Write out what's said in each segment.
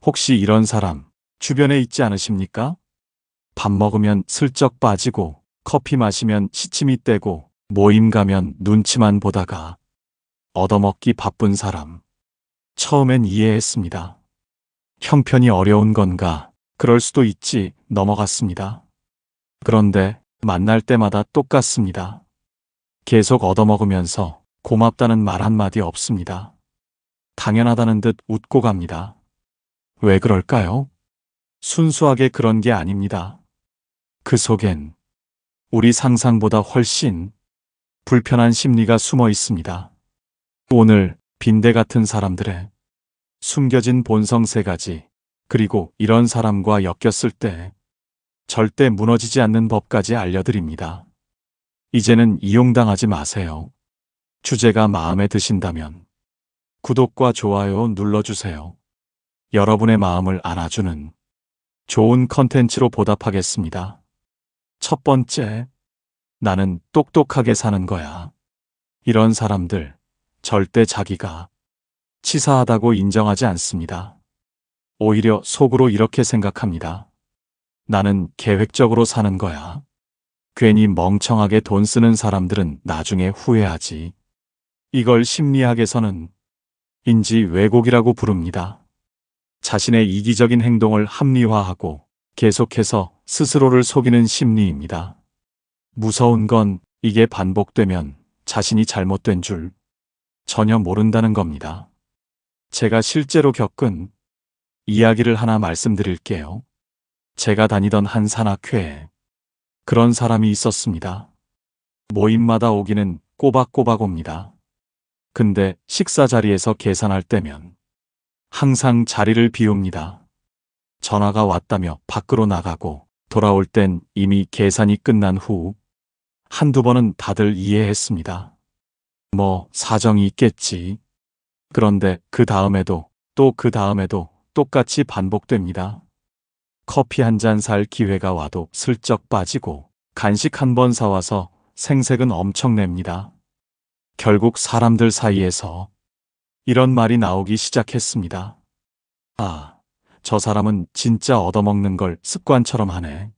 혹시 이런 사람 주변에 있지 않으십니까? 밥 먹으면 슬쩍 빠지고 커피 마시면 시침이 떼고 모임 가면 눈치만 보다가 얻어먹기 바쁜 사람. 처음엔 이해했습니다. 형편이 어려운 건가? 그럴 수도 있지 넘어갔습니다. 그런데 만날 때마다 똑같습니다. 계속 얻어먹으면서 고맙다는 말 한마디 없습니다. 당연하다는 듯 웃고 갑니다. 왜 그럴까요? 순수하게 그런 게 아닙니다. 그 속엔 우리 상상보다 훨씬 불편한 심리가 숨어 있습니다. 오늘 빈대 같은 사람들의 숨겨진 본성 3가지, 그리고 이런 사람과 엮였을 때 절대 무너지지 않는 법까지 알려드립니다. 이제는 이용당하지 마세요. 주제가 마음에 드신다면 구독과 좋아요 눌러주세요. 여러분의 마음을 안아주는 좋은 컨텐츠로 보답하겠습니다. 첫 번째, 나는 똑똑하게 사는 거야. 이런 사람들 절대 자기가 치사하다고 인정하지 않습니다. 오히려 속으로 이렇게 생각합니다. 나는 계획적으로 사는 거야. 괜히 멍청하게 돈 쓰는 사람들은 나중에 후회하지. 이걸 심리학에서는 인지 왜곡이라고 부릅니다. 자신의 이기적인 행동을 합리화하고 계속해서 스스로를 속이는 심리입니다. 무서운 건 이게 반복되면 자신이 잘못된 줄 전혀 모른다는 겁니다. 제가 실제로 겪은 이야기를 하나 말씀드릴게요. 제가 다니던 한 산악회에 그런 사람이 있었습니다. 모임마다 오기는 꼬박꼬박 옵니다. 근데 식사 자리에서 계산할 때면 항상 자리를 비웁니다. 전화가 왔다며 밖으로 나가고 돌아올 땐 이미 계산이 끝난 후 한두 번은 다들 이해했습니다. 뭐 사정이 있겠지. 그런데 그 다음에도 또 그 다음에도 똑같이 반복됩니다. 커피 한 잔 살 기회가 와도 슬쩍 빠지고 간식 한 번 사와서 생색은 엄청 냅니다. 결국 사람들 사이에서 이런 말이 나오기 시작했습니다. 아, 저 사람은 진짜 얻어먹는 걸 습관처럼 하네.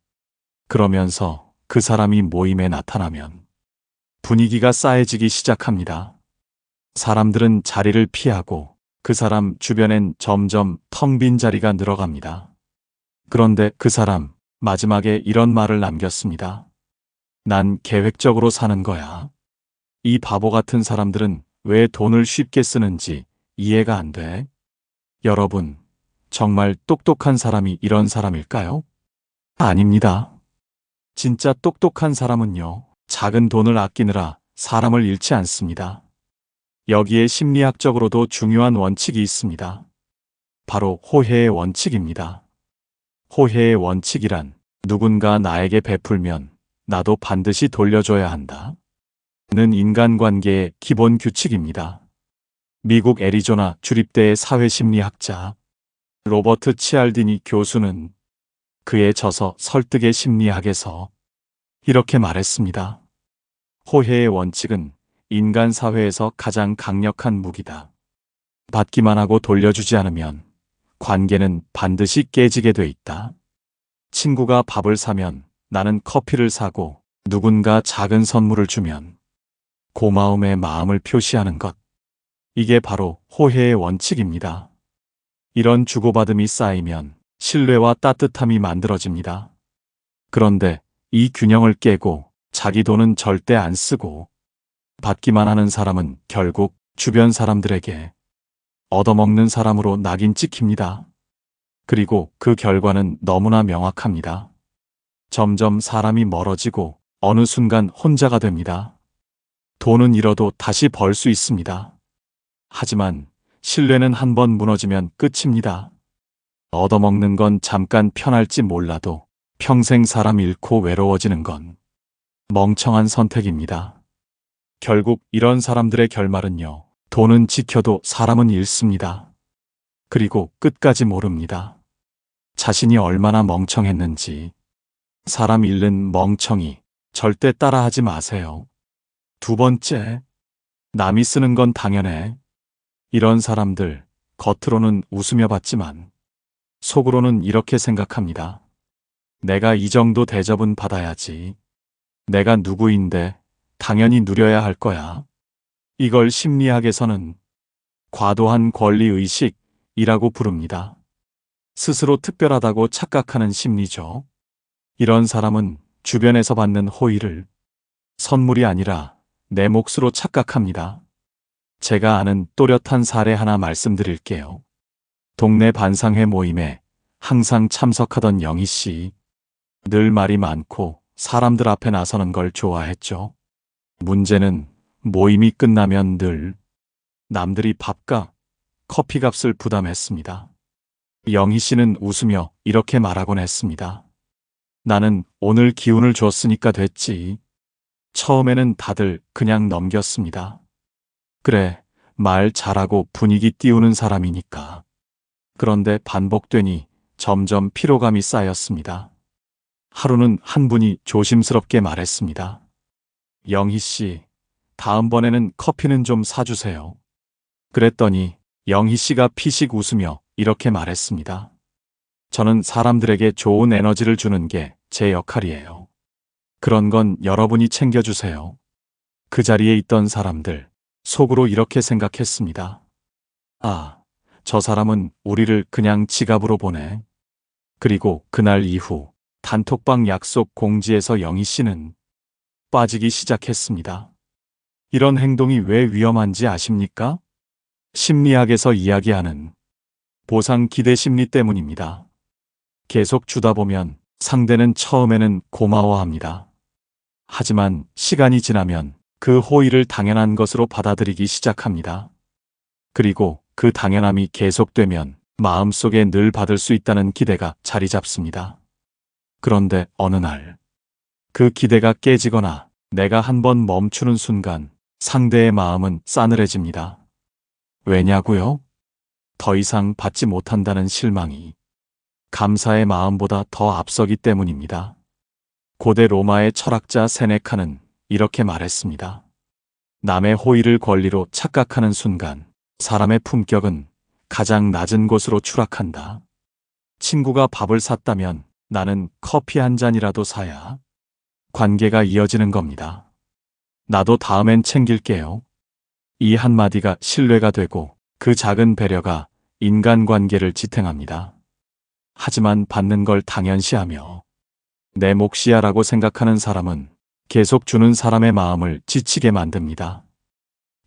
그러면서 그 사람이 모임에 나타나면 분위기가 싸해지기 시작합니다. 사람들은 자리를 피하고 그 사람 주변엔 점점 텅 빈 자리가 늘어갑니다. 그런데 그 사람 마지막에 이런 말을 남겼습니다. 난 계획적으로 사는 거야. 이 바보 같은 사람들은 왜 돈을 쉽게 쓰는지 이해가 안 돼. 여러분, 정말 똑똑한 사람이 이런 사람일까요? 아닙니다. 진짜 똑똑한 사람은요, 작은 돈을 아끼느라 사람을 잃지 않습니다. 여기에 심리학적으로도 중요한 원칙이 있습니다. 바로 호혜의 원칙입니다. 호혜의 원칙이란 누군가 나에게 베풀면 나도 반드시 돌려줘야 한다. 는 인간관계의 기본 규칙입니다. 미국 애리조나 주립대의 사회심리학자 로버트 치알디니 교수는 그의 저서 설득의 심리학에서 이렇게 말했습니다. 호혜의 원칙은 인간 사회에서 가장 강력한 무기다. 받기만 하고 돌려주지 않으면 관계는 반드시 깨지게 돼 있다. 친구가 밥을 사면 나는 커피를 사고 누군가 작은 선물을 주면 고마움의 마음을 표시하는 것. 이게 바로 호혜의 원칙입니다. 이런 주고받음이 쌓이면 신뢰와 따뜻함이 만들어집니다. 그런데 이 균형을 깨고 자기 돈은 절대 안 쓰고 받기만 하는 사람은 결국 주변 사람들에게 얻어먹는 사람으로 낙인 찍힙니다. 그리고 그 결과는 너무나 명확합니다. 점점 사람이 멀어지고 어느 순간 혼자가 됩니다. 돈은 잃어도 다시 벌 수 있습니다. 하지만 신뢰는 한번 무너지면 끝입니다. 얻어먹는 건 잠깐 편할지 몰라도 평생 사람 잃고 외로워지는 건 멍청한 선택입니다. 결국 이런 사람들의 결말은요, 돈은 지켜도 사람은 잃습니다. 그리고 끝까지 모릅니다. 자신이 얼마나 멍청했는지. 사람 잃는 멍청이 절대 따라하지 마세요. 두 번째, 남이 쓰는 건 당연해. 이런 사람들 겉으로는 웃으며 봤지만 속으로는 이렇게 생각합니다. 내가 이 정도 대접은 받아야지. 내가 누구인데 당연히 누려야 할 거야. 이걸 심리학에서는 과도한 권리의식이라고 부릅니다. 스스로 특별하다고 착각하는 심리죠. 이런 사람은 주변에서 받는 호의를 선물이 아니라 내 몫으로 착각합니다. 제가 아는 또렷한 사례 하나 말씀드릴게요. 동네 반상회 모임에 항상 참석하던 영희 씨. 늘 말이 많고 사람들 앞에 나서는 걸 좋아했죠. 문제는 모임이 끝나면 늘 남들이 밥값, 커피값을 부담했습니다. 영희 씨는 웃으며 이렇게 말하곤 했습니다. 나는 오늘 기운을 줬으니까 됐지. 처음에는 다들 그냥 넘겼습니다. 그래, 말 잘하고 분위기 띄우는 사람이니까. 그런데 반복되니 점점 피로감이 쌓였습니다. 하루는 한 분이 조심스럽게 말했습니다. 영희 씨, 다음번에는 커피는 좀 사주세요. 그랬더니 영희 씨가 피식 웃으며 이렇게 말했습니다. 저는 사람들에게 좋은 에너지를 주는 게 제 역할이에요. 그런 건 여러분이 챙겨주세요. 그 자리에 있던 사람들, 속으로 이렇게 생각했습니다. 아, 저 사람은 우리를 그냥 지갑으로 보내. 그리고 그날 이후 단톡방 약속 공지에서 영희 씨는 빠지기 시작했습니다. 이런 행동이 왜 위험한지 아십니까? 심리학에서 이야기하는 보상 기대 심리 때문입니다. 계속 주다 보면 상대는 처음에는 고마워합니다. 하지만 시간이 지나면 그 호의를 당연한 것으로 받아들이기 시작합니다. 그리고 그 당연함이 계속되면 마음속에 늘 받을 수 있다는 기대가 자리 잡습니다. 그런데 어느 날 그 기대가 깨지거나 내가 한번 멈추는 순간 상대의 마음은 싸늘해집니다. 왜냐고요? 더 이상 받지 못한다는 실망이 감사의 마음보다 더 앞서기 때문입니다. 고대 로마의 철학자 세네카는 이렇게 말했습니다. 남의 호의를 권리로 착각하는 순간 사람의 품격은 가장 낮은 곳으로 추락한다. 친구가 밥을 샀다면 나는 커피 한 잔이라도 사야 관계가 이어지는 겁니다. 나도 다음엔 챙길게요. 이 한마디가 신뢰가 되고 그 작은 배려가 인간관계를 지탱합니다. 하지만 받는 걸 당연시하며 내 몫이야라고 생각하는 사람은 계속 주는 사람의 마음을 지치게 만듭니다.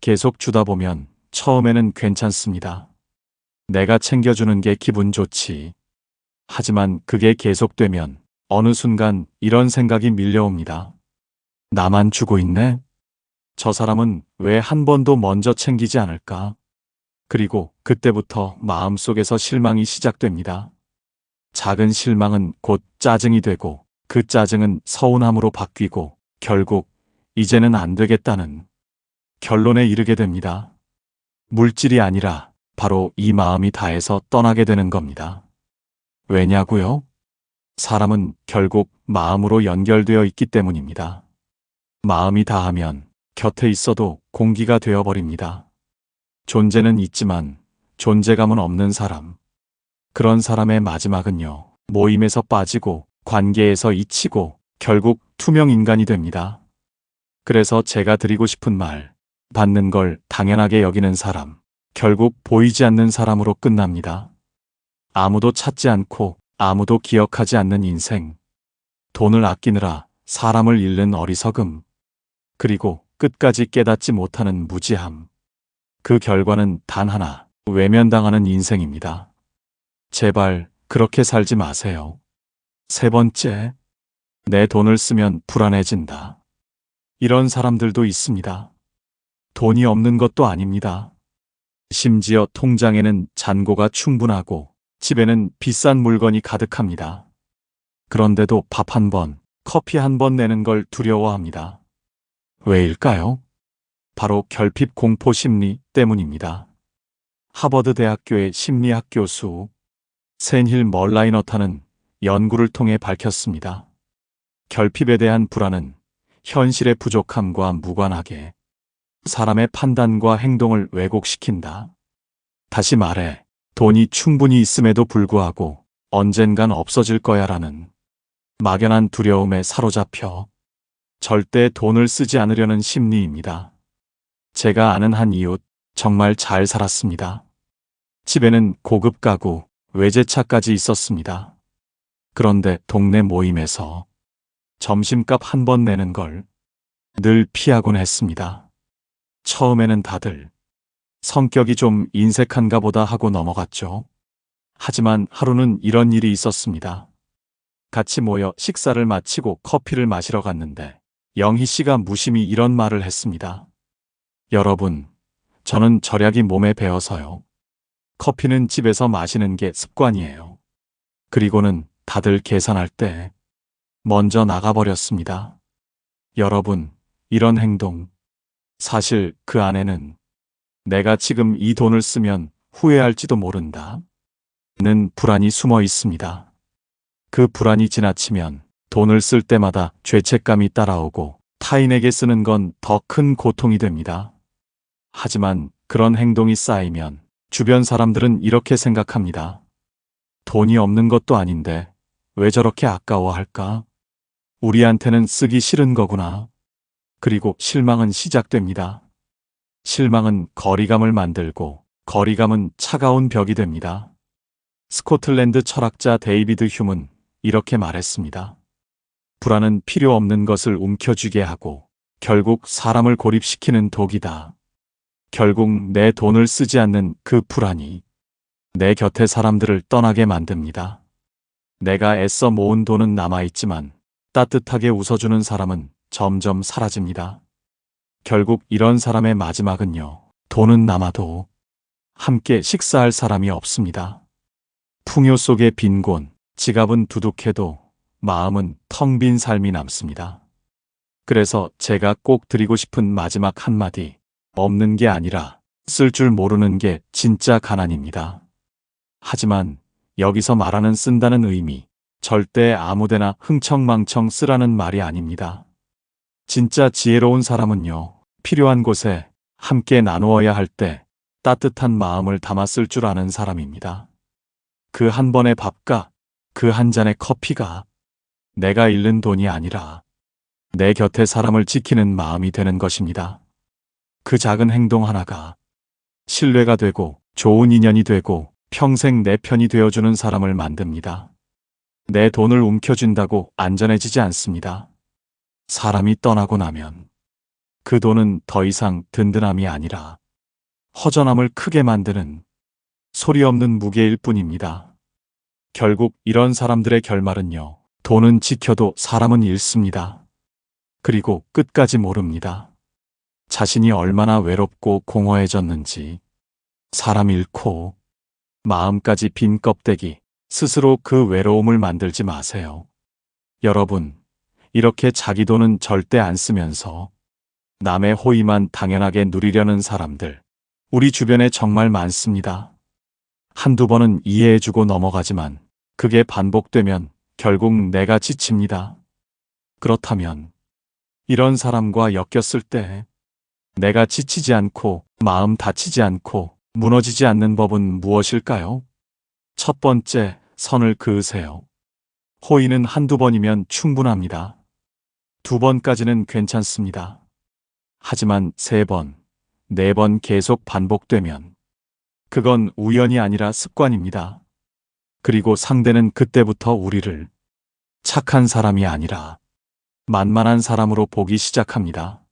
계속 주다 보면 처음에는 괜찮습니다. 내가 챙겨주는 게 기분 좋지. 하지만 그게 계속되면 어느 순간 이런 생각이 밀려옵니다. 나만 주고 있네? 저 사람은 왜 한 번도 먼저 챙기지 않을까? 그리고 그때부터 마음속에서 실망이 시작됩니다. 작은 실망은 곧 짜증이 되고 그 짜증은 서운함으로 바뀌고 결국 이제는 안 되겠다는 결론에 이르게 됩니다. 물질이 아니라 바로 이 마음이 다해서 떠나게 되는 겁니다. 왜냐고요? 사람은 결국 마음으로 연결되어 있기 때문입니다. 마음이 다하면 곁에 있어도 공기가 되어버립니다. 존재는 있지만 존재감은 없는 사람. 그런 사람의 마지막은요, 모임에서 빠지고 관계에서 잊히고 결국 투명 인간이 됩니다. 그래서 제가 드리고 싶은 말, 받는 걸 당연하게 여기는 사람, 결국 보이지 않는 사람으로 끝납니다. 아무도 찾지 않고 아무도 기억하지 않는 인생. 돈을 아끼느라 사람을 잃는 어리석음. 그리고 끝까지 깨닫지 못하는 무지함. 그 결과는 단 하나, 외면당하는 인생입니다. 제발 그렇게 살지 마세요. 세 번째, 내 돈을 쓰면 불안해진다. 이런 사람들도 있습니다. 돈이 없는 것도 아닙니다. 심지어 통장에는 잔고가 충분하고 집에는 비싼 물건이 가득합니다. 그런데도 밥 한 번, 커피 한 번 내는 걸 두려워합니다. 왜일까요? 바로 결핍 공포 심리 때문입니다. 하버드 대학교의 심리학 교수 샌힐 멀라이너타는 연구를 통해 밝혔습니다. 결핍에 대한 불안은 현실의 부족함과 무관하게 사람의 판단과 행동을 왜곡시킨다. 다시 말해, 돈이 충분히 있음에도 불구하고 언젠간 없어질 거야라는 막연한 두려움에 사로잡혀 절대 돈을 쓰지 않으려는 심리입니다. 제가 아는 한 이웃 정말 잘 살았습니다. 집에는 고급 가구, 외제차까지 있었습니다. 그런데 동네 모임에서 점심값 한 번 내는 걸 늘 피하곤 했습니다. 처음에는 다들 성격이 좀 인색한가 보다 하고 넘어갔죠. 하지만 하루는 이런 일이 있었습니다. 같이 모여 식사를 마치고 커피를 마시러 갔는데 영희 씨가 무심히 이런 말을 했습니다. 여러분, 저는 절약이 몸에 배어서요. 커피는 집에서 마시는 게 습관이에요. 그리고는 다들 계산할 때 먼저 나가버렸습니다. 여러분, 이런 행동, 사실 그 안에는 내가 지금 이 돈을 쓰면 후회할지도 모른다 는 불안이 숨어 있습니다. 그 불안이 지나치면 돈을 쓸 때마다 죄책감이 따라오고 타인에게 쓰는 건 더 큰 고통이 됩니다. 하지만 그런 행동이 쌓이면 주변 사람들은 이렇게 생각합니다. 돈이 없는 것도 아닌데 왜 저렇게 아까워할까? 우리한테는 쓰기 싫은 거구나. 그리고 실망은 시작됩니다. 실망은 거리감을 만들고 거리감은 차가운 벽이 됩니다. 스코틀랜드 철학자 데이비드 휴문 이렇게 말했습니다. 불안은 필요 없는 것을 움켜쥐게 하고 결국 사람을 고립시키는 독이다. 결국 내 돈을 쓰지 않는 그 불안이 내 곁에 사람들을 떠나게 만듭니다. 내가 애써 모은 돈은 남아있지만 따뜻하게 웃어주는 사람은 점점 사라집니다. 결국 이런 사람의 마지막은요, 돈은 남아도 함께 식사할 사람이 없습니다. 풍요 속의 빈곤, 지갑은 두둑해도 마음은 텅 빈 삶이 남습니다. 그래서 제가 꼭 드리고 싶은 마지막 한마디, 없는 게 아니라 쓸 줄 모르는 게 진짜 가난입니다. 하지만 여기서 말하는 쓴다는 의미, 절대 아무데나 흥청망청 쓰라는 말이 아닙니다. 진짜 지혜로운 사람은요, 필요한 곳에 함께 나누어야 할 때 따뜻한 마음을 담아 쓸 줄 아는 사람입니다. 그 한 번의 밥과 그 한 잔의 커피가 내가 잃는 돈이 아니라 내 곁에 사람을 지키는 마음이 되는 것입니다. 그 작은 행동 하나가 신뢰가 되고 좋은 인연이 되고 평생 내 편이 되어주는 사람을 만듭니다. 내 돈을 움켜쥔다고 안전해지지 않습니다. 사람이 떠나고 나면 그 돈은 더 이상 든든함이 아니라 허전함을 크게 만드는 소리 없는 무게일 뿐입니다. 결국 이런 사람들의 결말은요, 돈은 지켜도 사람은 잃습니다. 그리고 끝까지 모릅니다. 자신이 얼마나 외롭고 공허해졌는지. 사람 잃고 마음까지 빈 껍데기, 스스로 그 외로움을 만들지 마세요. 여러분, 이렇게 자기 돈은 절대 안 쓰면서 남의 호의만 당연하게 누리려는 사람들, 우리 주변에 정말 많습니다. 한두 번은 이해해주고 넘어가지만 그게 반복되면 결국 내가 지칩니다. 그렇다면 이런 사람과 엮였을 때 내가 지치지 않고 마음 다치지 않고 무너지지 않는 법은 무엇일까요? 첫 번째, 선을 그으세요. 호의는 한두 번이면 충분합니다. 두 번까지는 괜찮습니다. 하지만 세 번, 네 번 계속 반복되면 그건 우연이 아니라 습관입니다. 그리고 상대는 그때부터 우리를 착한 사람이 아니라 만만한 사람으로 보기 시작합니다.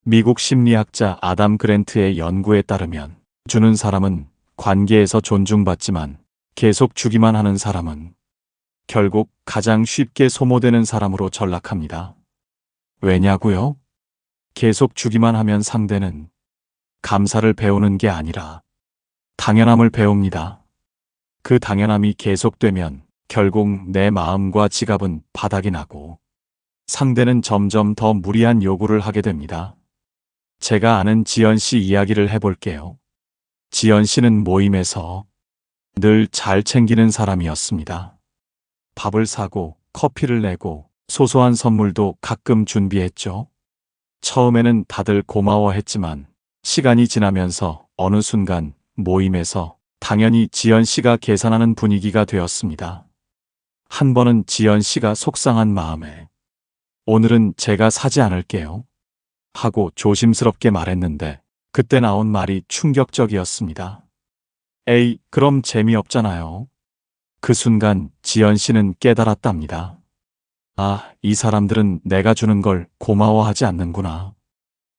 미국 심리학자 아담 그랜트의 연구에 따르면 주는 사람은 관계에서 존중받지만 계속 주기만 하는 사람은 결국 가장 쉽게 소모되는 사람으로 전락합니다. 왜냐고요? 계속 주기만 하면 상대는 감사를 배우는 게 아니라 당연함을 배웁니다. 그 당연함이 계속되면 결국 내 마음과 지갑은 바닥이 나고 상대는 점점 더 무리한 요구를 하게 됩니다. 제가 아는 지연 씨 이야기를 해볼게요. 지연 씨는 모임에서 늘 잘 챙기는 사람이었습니다. 밥을 사고 커피를 내고 소소한 선물도 가끔 준비했죠. 처음에는 다들 고마워했지만 시간이 지나면서 어느 순간 모임에서 당연히 지연 씨가 계산하는 분위기가 되었습니다. 한 번은 지연 씨가 속상한 마음에 오늘은 제가 사지 않을게요 하고 조심스럽게 말했는데 그때 나온 말이 충격적이었습니다. 에이, 그럼 재미없잖아요. 그 순간 지연 씨는 깨달았답니다. 아, 이 사람들은 내가 주는 걸 고마워하지 않는구나.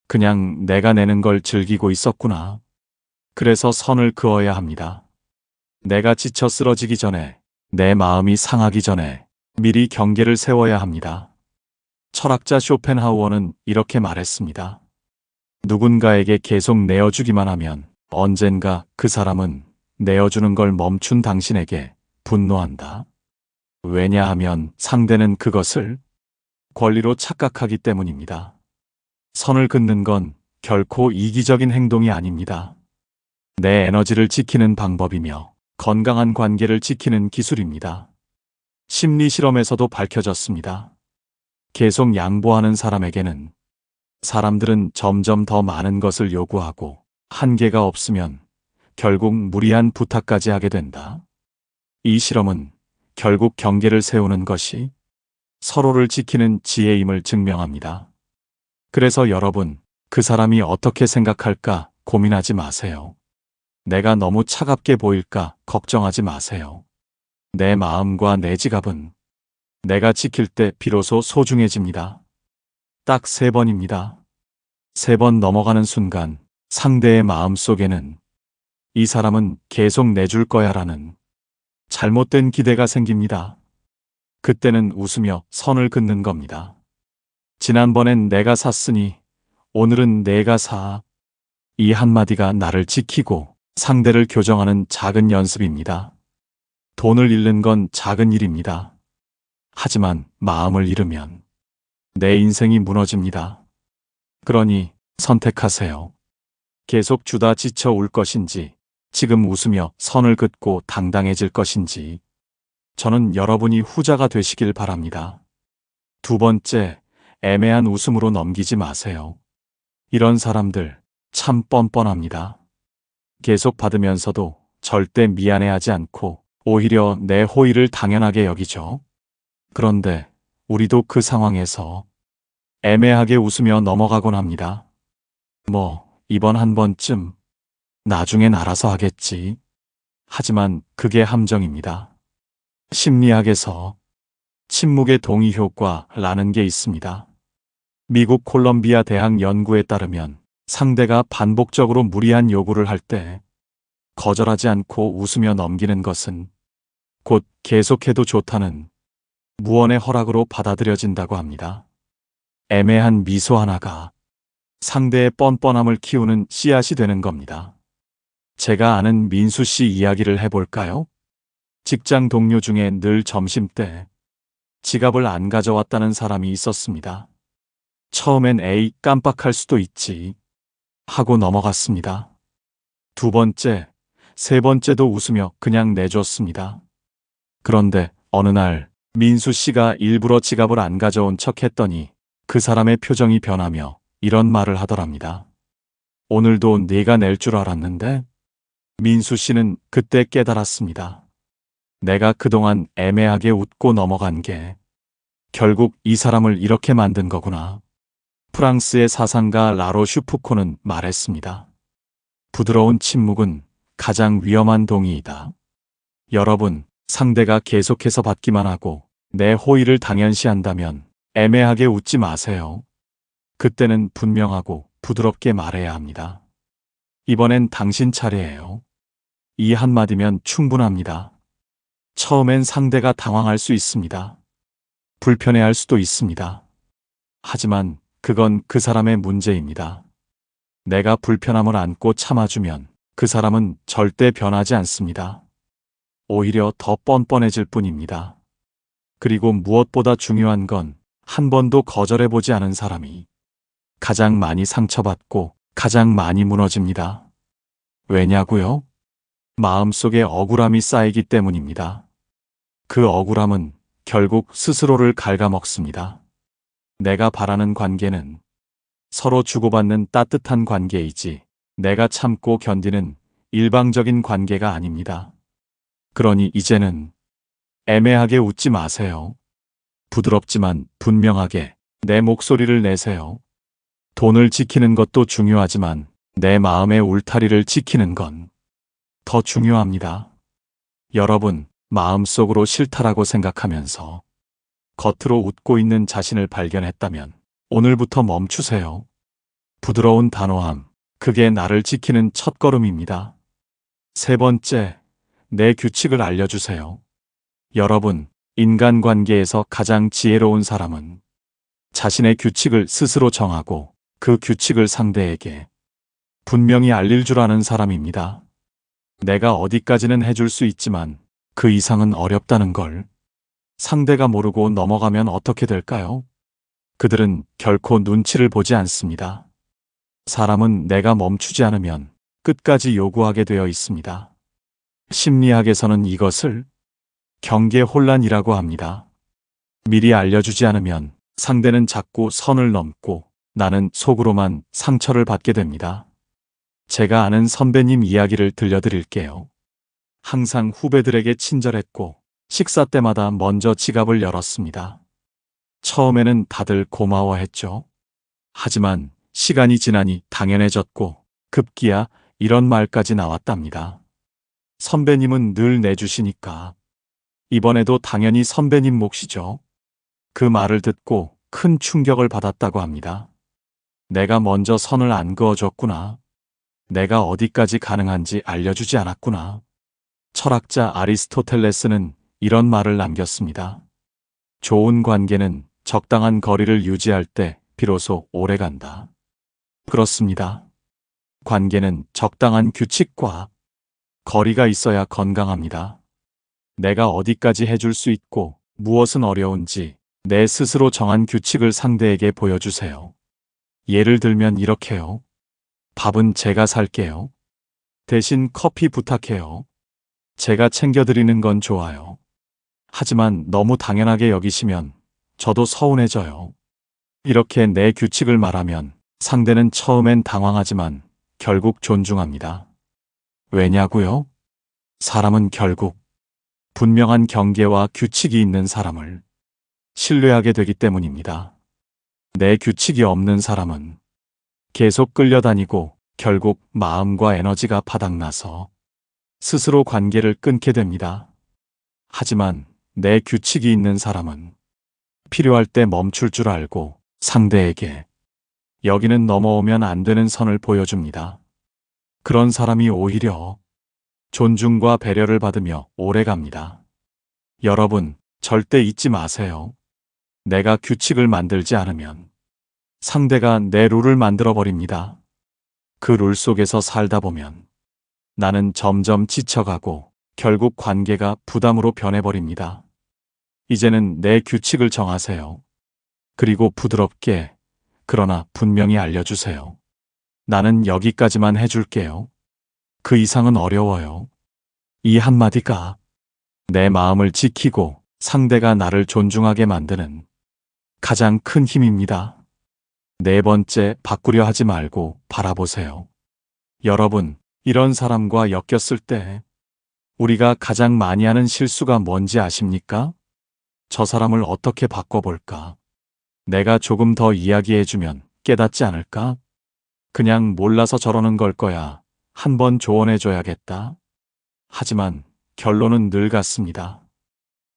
그냥 내가 내는 걸 즐기고 있었구나. 그래서 선을 그어야 합니다. 내가 지쳐 쓰러지기 전에, 내 마음이 상하기 전에 미리 경계를 세워야 합니다. 철학자 쇼펜하우어는 이렇게 말했습니다. 누군가에게 계속 내어주기만 하면 언젠가 그 사람은 내어주는 걸 멈춘 당신에게 분노한다. 왜냐하면 상대는 그것을 권리로 착각하기 때문입니다. 선을 긋는 건 결코 이기적인 행동이 아닙니다. 내 에너지를 지키는 방법이며 건강한 관계를 지키는 기술입니다. 심리 실험에서도 밝혀졌습니다. 계속 양보하는 사람에게는 사람들은 점점 더 많은 것을 요구하고 한계가 없으면 결국 무리한 부탁까지 하게 된다. 이 실험은 결국 경계를 세우는 것이 서로를 지키는 지혜임을 증명합니다. 그래서 여러분, 그 사람이 어떻게 생각할까 고민하지 마세요. 내가 너무 차갑게 보일까 걱정하지 마세요. 내 마음과 내 지갑은 내가 지킬 때 비로소 소중해집니다. 딱 3번입니다. 3번 넘어가는 순간 상대의 마음 속에는 이 사람은 계속 내줄 거야 라는 잘못된 기대가 생깁니다. 그때는 웃으며 선을 긋는 겁니다. 지난번엔 내가 샀으니 오늘은 내가 사. 이 한마디가 나를 지키고 상대를 교정하는 작은 연습입니다. 돈을 잃는 건 작은 일입니다. 하지만 마음을 잃으면 내 인생이 무너집니다. 그러니 선택하세요. 계속 주다 지쳐 올 것인지, 지금 웃으며 선을 긋고 당당해질 것인지. 저는 여러분이 후자가 되시길 바랍니다. 2번째, 애매한 웃음으로 넘기지 마세요. 이런 사람들 참 뻔뻔합니다. 계속 받으면서도 절대 미안해하지 않고 오히려 내 호의를 당연하게 여기죠. 그런데 우리도 그 상황에서 애매하게 웃으며 넘어가곤 합니다. 이번 한 번쯤 나중엔 알아서 하겠지. 하지만 그게 함정입니다. 심리학에서 침묵의 동의 효과라는 게 있습니다. 미국 콜럼비아 대학 연구에 따르면 상대가 반복적으로 무리한 요구를 할 때 거절하지 않고 웃으며 넘기는 것은 곧 계속해도 좋다는 무언의 허락으로 받아들여진다고 합니다. 애매한 미소 하나가 상대의 뻔뻔함을 키우는 씨앗이 되는 겁니다. 제가 아는 민수 씨 이야기를 해볼까요? 직장 동료 중에 늘 점심때 지갑을 안 가져왔다는 사람이 있었습니다. 처음엔 에이, 깜빡할 수도 있지 하고 넘어갔습니다. 2번째, 3번째도 웃으며 그냥 내줬습니다. 그런데 어느 날 민수 씨가 일부러 지갑을 안 가져온 척 했더니 그 사람의 표정이 변하며 이런 말을 하더랍니다. 오늘도 네가 낼 줄 알았는데? 민수 씨는 그때 깨달았습니다. 내가 그동안 애매하게 웃고 넘어간 게 결국 이 사람을 이렇게 만든 거구나. 프랑스의 사상가 라로슈 푸코는 말했습니다. 부드러운 침묵은 가장 위험한 동의이다. 여러분, 상대가 계속해서 받기만 하고 내 호의를 당연시한다면 애매하게 웃지 마세요. 그때는 분명하고 부드럽게 말해야 합니다. 이번엔 당신 차례예요. 이 한마디면 충분합니다. 처음엔 상대가 당황할 수 있습니다. 불편해할 수도 있습니다. 하지만 그건 그 사람의 문제입니다. 내가 불편함을 안고 참아주면 그 사람은 절대 변하지 않습니다. 오히려 더 뻔뻔해질 뿐입니다. 그리고 무엇보다 중요한 건 한 번도 거절해보지 않은 사람이 가장 많이 상처받고 가장 많이 무너집니다. 왜냐고요? 마음속에 억울함이 쌓이기 때문입니다. 그 억울함은 결국 스스로를 갉아먹습니다. 내가 바라는 관계는 서로 주고받는 따뜻한 관계이지 내가 참고 견디는 일방적인 관계가 아닙니다. 그러니 이제는 애매하게 웃지 마세요. 부드럽지만 분명하게 내 목소리를 내세요. 돈을 지키는 것도 중요하지만 내 마음의 울타리를 지키는 건 더 중요합니다. 여러분, 마음속으로 싫다라고 생각하면서 겉으로 웃고 있는 자신을 발견했다면 오늘부터 멈추세요. 부드러운 단호함, 그게 나를 지키는 첫걸음입니다. 세 번째, 내 규칙을 알려주세요. 여러분, 인간관계에서 가장 지혜로운 사람은 자신의 규칙을 스스로 정하고 그 규칙을 상대에게 분명히 알릴 줄 아는 사람입니다. 내가 어디까지는 해줄 수 있지만 그 이상은 어렵다는 걸 상대가 모르고 넘어가면 어떻게 될까요? 그들은 결코 눈치를 보지 않습니다. 사람은 내가 멈추지 않으면 끝까지 요구하게 되어 있습니다. 심리학에서는 이것을 경계 혼란이라고 합니다. 미리 알려주지 않으면 상대는 자꾸 선을 넘고 나는 속으로만 상처를 받게 됩니다. 제가 아는 선배님 이야기를 들려드릴게요. 항상 후배들에게 친절했고 식사 때마다 먼저 지갑을 열었습니다. 처음에는 다들 고마워했죠. 하지만 시간이 지나니 당연해졌고 급기야 이런 말까지 나왔답니다. 선배님은 늘 내주시니까 이번에도 당연히 선배님 몫이죠. 그 말을 듣고 큰 충격을 받았다고 합니다. 내가 먼저 선을 안 그어줬구나. 내가 어디까지 가능한지 알려주지 않았구나. 철학자 아리스토텔레스는 이런 말을 남겼습니다. 좋은 관계는 적당한 거리를 유지할 때 비로소 오래간다. 그렇습니다. 관계는 적당한 규칙과 거리가 있어야 건강합니다. 내가 어디까지 해줄 수 있고 무엇은 어려운지 내 스스로 정한 규칙을 상대에게 보여주세요. 예를 들면 이렇게요. 밥은 제가 살게요. 대신 커피 부탁해요. 제가 챙겨드리는 건 좋아요. 하지만 너무 당연하게 여기시면 저도 서운해져요. 이렇게 내 규칙을 말하면 상대는 처음엔 당황하지만 결국 존중합니다. 왜냐고요? 사람은 결국 분명한 경계와 규칙이 있는 사람을 신뢰하게 되기 때문입니다. 내 규칙이 없는 사람은 계속 끌려다니고 결국 마음과 에너지가 바닥나서 스스로 관계를 끊게 됩니다. 하지만 내 규칙이 있는 사람은 필요할 때 멈출 줄 알고 상대에게 여기는 넘어오면 안 되는 선을 보여줍니다. 그런 사람이 오히려 존중과 배려를 받으며 오래갑니다. 여러분, 절대 잊지 마세요. 내가 규칙을 만들지 않으면 상대가 내 룰을 만들어 버립니다. 그 룰 속에서 살다 보면 나는 점점 지쳐가고 결국 관계가 부담으로 변해버립니다. 이제는 내 규칙을 정하세요. 그리고 부드럽게, 그러나 분명히 알려주세요. 나는 여기까지만 해줄게요. 그 이상은 어려워요. 이 한마디가 내 마음을 지키고 상대가 나를 존중하게 만드는 가장 큰 힘입니다. 네 번째, 바꾸려 하지 말고 바라보세요. 여러분, 이런 사람과 엮였을 때 우리가 가장 많이 하는 실수가 뭔지 아십니까? 저 사람을 어떻게 바꿔볼까? 내가 조금 더 이야기해주면 깨닫지 않을까? 그냥 몰라서 저러는 걸 거야. 한번 조언해줘야겠다. 하지만 결론은 늘 같습니다.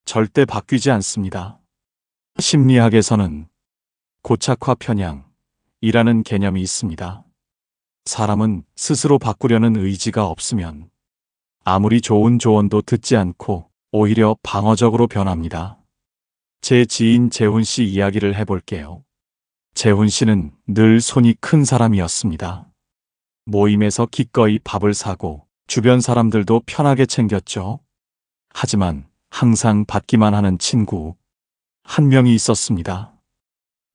절대 바뀌지 않습니다. 심리학에서는 고착화 편향이라는 개념이 있습니다. 사람은 스스로 바꾸려는 의지가 없으면 아무리 좋은 조언도 듣지 않고 오히려 방어적으로 변합니다. 제 지인 재훈 씨 이야기를 해볼게요. 재훈 씨는 늘 손이 큰 사람이었습니다. 모임에서 기꺼이 밥을 사고 주변 사람들도 편하게 챙겼죠. 하지만 항상 받기만 하는 친구 한 명이 있었습니다.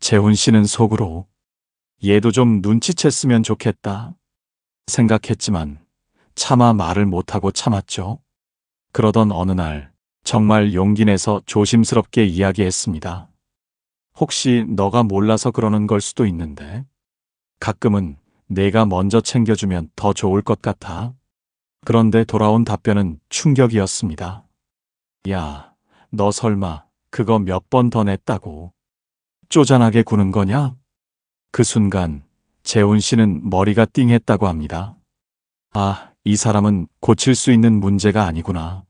재훈 씨는 속으로 얘도 좀 눈치챘으면 좋겠다 생각했지만 차마 말을 못하고 참았죠. 그러던 어느 날 정말 용기 내서 조심스럽게 이야기했습니다. 혹시 너가 몰라서 그러는 걸 수도 있는데 가끔은 내가 먼저 챙겨주면 더 좋을 것 같아. 그런데 돌아온 답변은 충격이었습니다. 야, 너 설마 그거 몇 번 더 냈다고 쪼잔하게 구는 거냐? 그 순간 재훈 씨는 머리가 띵했다고 합니다. 아, 이 사람은 고칠 수 있는 문제가 아니구나.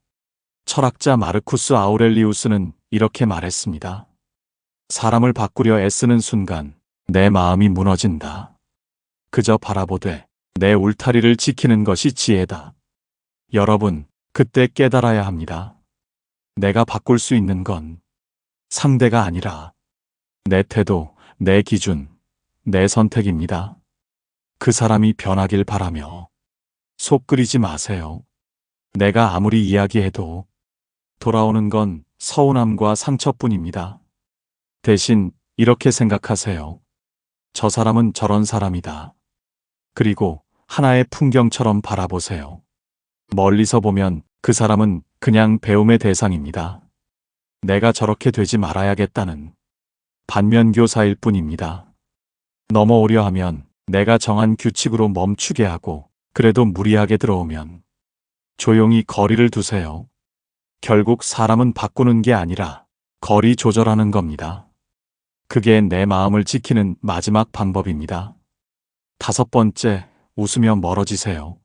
철학자 마르쿠스 아우렐리우스는 이렇게 말했습니다. 사람을 바꾸려 애쓰는 순간 내 마음이 무너진다. 그저 바라보되 내 울타리를 지키는 것이 지혜다. 여러분, 그때 깨달아야 합니다. 내가 바꿀 수 있는 건 상대가 아니라 내 태도, 내 기준, 내 선택입니다. 그 사람이 변하길 바라며 속 끓이지 마세요. 내가 아무리 이야기해도 돌아오는 건 서운함과 상처뿐입니다. 대신 이렇게 생각하세요. 저 사람은 저런 사람이다. 그리고 하나의 풍경처럼 바라보세요. 멀리서 보면 그 사람은 그냥 배움의 대상입니다. 내가 저렇게 되지 말아야겠다는 반면교사일 뿐입니다. 넘어오려 하면 내가 정한 규칙으로 멈추게 하고 그래도 무리하게 들어오면 조용히 거리를 두세요. 결국 사람은 바꾸는 게 아니라 거리 조절하는 겁니다. 그게 내 마음을 지키는 마지막 방법입니다. 5번째, 웃으며 멀어지세요.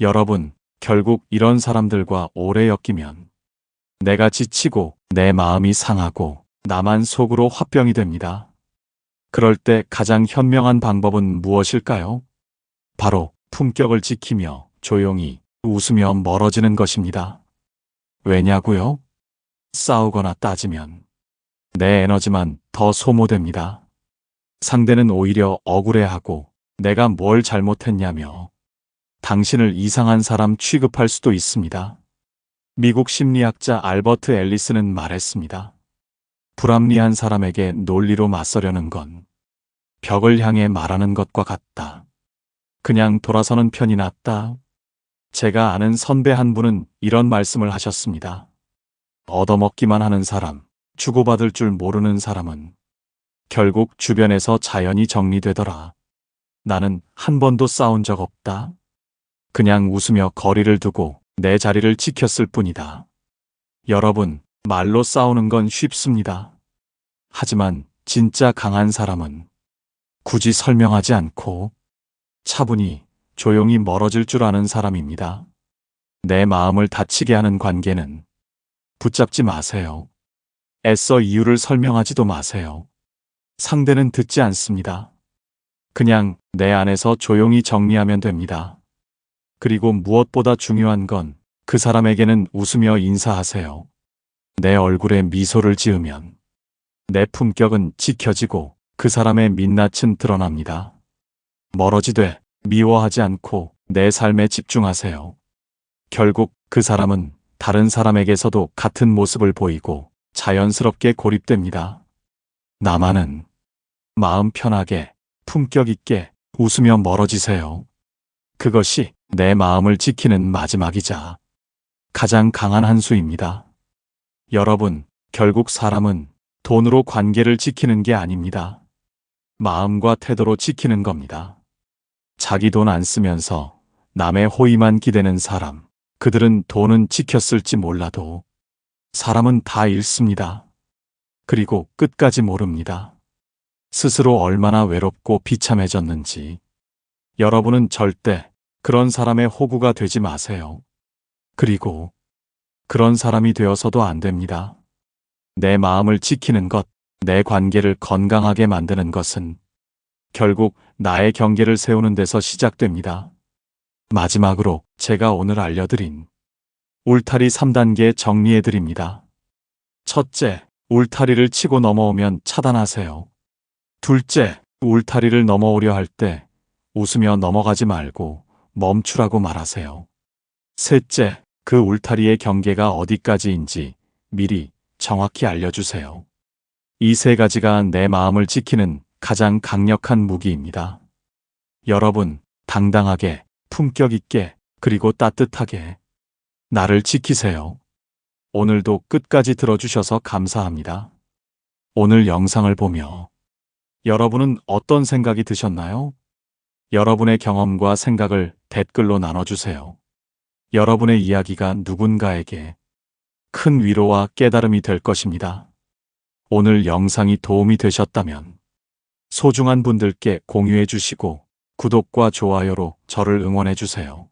여러분, 결국 이런 사람들과 오래 엮이면 내가 지치고 내 마음이 상하고 나만 속으로 화병이 됩니다. 그럴 때 가장 현명한 방법은 무엇일까요? 바로 품격을 지키며 조용히 웃으며 멀어지는 것입니다. 왜냐고요? 싸우거나 따지면 내 에너지만 더 소모됩니다. 상대는 오히려 억울해하고 내가 뭘 잘못했냐며 당신을 이상한 사람 취급할 수도 있습니다. 미국 심리학자 알버트 앨리스는 말했습니다. 불합리한 사람에게 논리로 맞서려는 건 벽을 향해 말하는 것과 같다. 그냥 돌아서는 편이 낫다. 제가 아는 선배 한 분은 이런 말씀을 하셨습니다. 얻어먹기만 하는 사람, 주고받을 줄 모르는 사람은 결국 주변에서 자연히 정리되더라. 나는 한 번도 싸운 적 없다. 그냥 웃으며 거리를 두고 내 자리를 지켰을 뿐이다. 여러분, 말로 싸우는 건 쉽습니다. 하지만 진짜 강한 사람은 굳이 설명하지 않고 차분히 조용히 멀어질 줄 아는 사람입니다. 내 마음을 다치게 하는 관계는 붙잡지 마세요. 애써 이유를 설명하지도 마세요. 상대는 듣지 않습니다. 그냥 내 안에서 조용히 정리하면 됩니다. 그리고 무엇보다 중요한 건 그 사람에게는 웃으며 인사하세요. 내 얼굴에 미소를 지으면 내 품격은 지켜지고 그 사람의 민낯은 드러납니다. 멀어지되 미워하지 않고 내 삶에 집중하세요. 결국 그 사람은 다른 사람에게서도 같은 모습을 보이고 자연스럽게 고립됩니다. 나만은 마음 편하게 품격 있게 웃으며 멀어지세요. 그것이 내 마음을 지키는 마지막이자 가장 강한 한 수입니다. 여러분, 결국 사람은 돈으로 관계를 지키는 게 아닙니다. 마음과 태도로 지키는 겁니다. 자기 돈 안 쓰면서 남의 호의만 기대는 사람, 그들은 돈은 지켰을지 몰라도 사람은 다 잃습니다. 그리고 끝까지 모릅니다. 스스로 얼마나 외롭고 비참해졌는지. 여러분은 절대 그런 사람의 호구가 되지 마세요. 그리고 그런 사람이 되어서도 안 됩니다. 내 마음을 지키는 것, 내 관계를 건강하게 만드는 것은 결국 나의 경계를 세우는 데서 시작됩니다. 마지막으로 제가 오늘 알려드린 울타리 3단계 정리해드립니다. 첫째, 울타리를 치고 넘어오면 차단하세요. 둘째, 울타리를 넘어오려 할 때 웃으며 넘어가지 말고 멈추라고 말하세요. 셋째, 그 울타리의 경계가 어디까지인지 미리 정확히 알려주세요. 이 세 가지가 내 마음을 지키는 가장 강력한 무기입니다. 여러분, 당당하게, 품격 있게, 그리고 따뜻하게 나를 지키세요. 오늘도 끝까지 들어주셔서 감사합니다. 오늘 영상을 보며 여러분은 어떤 생각이 드셨나요? 여러분의 경험과 생각을 댓글로 나눠주세요. 여러분의 이야기가 누군가에게 큰 위로와 깨달음이 될 것입니다. 오늘 영상이 도움이 되셨다면 소중한 분들께 공유해 주시고 구독과 좋아요로 저를 응원해 주세요.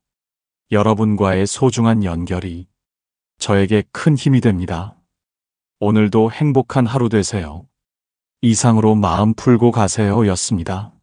여러분과의 소중한 연결이 저에게 큰 힘이 됩니다. 오늘도 행복한 하루 되세요. 이상으로 마음 풀고 가세요 였습니다.